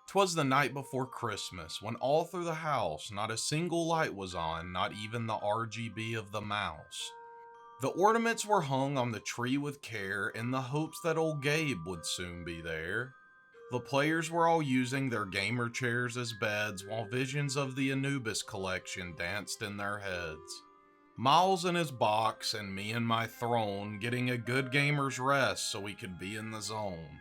'Twas the night before Christmas, when all through the house not a single light was on, not even the RGB of the mouse. The ornaments were hung on the tree with care in the hopes that Ole Gabe would soon be there. The players were all using their gamer chairs as beds while visions of the Anubis collection danced in their heads. Miles in his box and me in my throne, getting a good gamer's rest so we could be in the zone.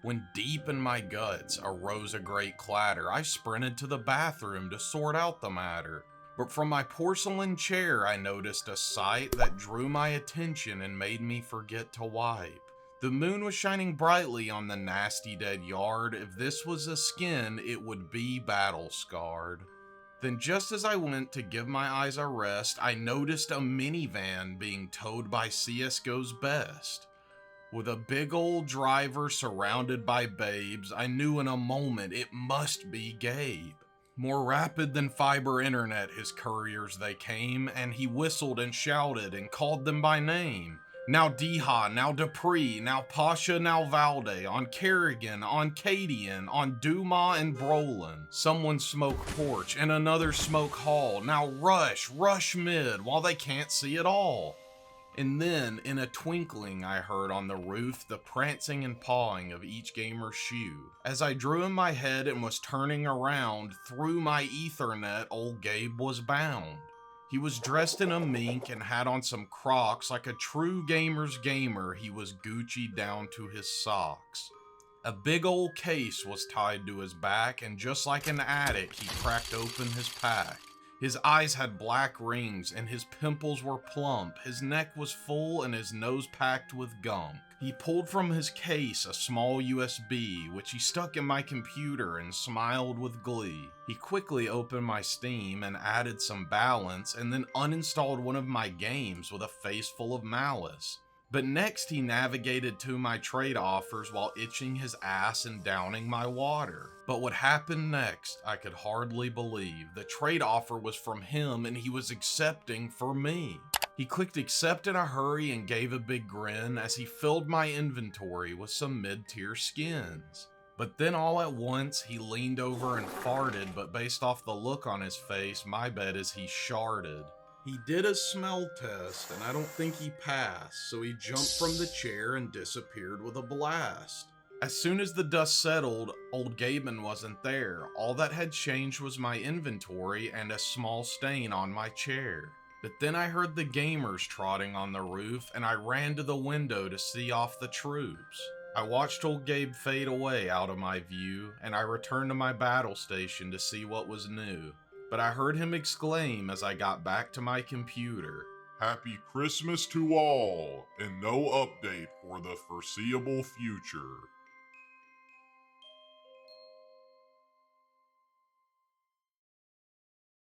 When deep in my guts arose a great clatter, I sprinted to the bathroom to sort out the matter. But from my porcelain chair I noticed a sight that drew my attention and made me forget to wipe. The moon was shining brightly on the nasty dead yard. If this was a skin, it would be battle scarred. Then just as I went to give my eyes a rest, I noticed a minivan being towed by CSGO's best. With a big old driver surrounded by babes, I knew in a moment it must be Gabe. More rapid than fiber internet his couriers they came, and he whistled and shouted and called them by name. Now Deha, now Dupree, now Pasha, now Valde, on Kerrigan, on Cadian, on Duma and Brolin. Someone smoke porch and another smoke hall. Now rush mid, while they can't see at all. And then, in a twinkling, I heard on the roof the prancing and pawing of each gamer's shoe. As I drew in my head and was turning around, through my ethernet, Ole Gabe was bound. He was dressed in a mink and had on some Crocs. Like a true gamer's gamer, he was Gucci down to his socks. A big old case was tied to his back, and just like an addict, he cracked open his pack. His eyes had black rings, and his pimples were plump. His neck was full, and his nose packed with gunk. He pulled from his case a small USB, which he stuck in my computer and smiled with glee. He quickly opened my Steam and added some balance, and then uninstalled one of my games with a face full of malice. But next he navigated to my trade offers while itching his ass and downing my water. But what happened next, I could hardly believe. The trade offer was from him and he was accepting for me. He clicked accept in a hurry and gave a big grin as he filled my inventory with some mid-tier skins. But then all at once he leaned over and farted, but based off the look on his face, my bet is he sharded. He did a smell test, and I don't think he passed, so he jumped from the chair and disappeared with a blast. As soon as the dust settled, Ole Gaben wasn't there. All that had changed was my inventory and a small stain on my chair. But then I heard the gamers trotting on the roof, and I ran to the window to see off the troops. I watched Ole Gabe fade away out of my view, and I returned to my battle station to see what was new. But I heard him exclaim as I got back to my computer, "Happy Christmas to all, and no update for the foreseeable future."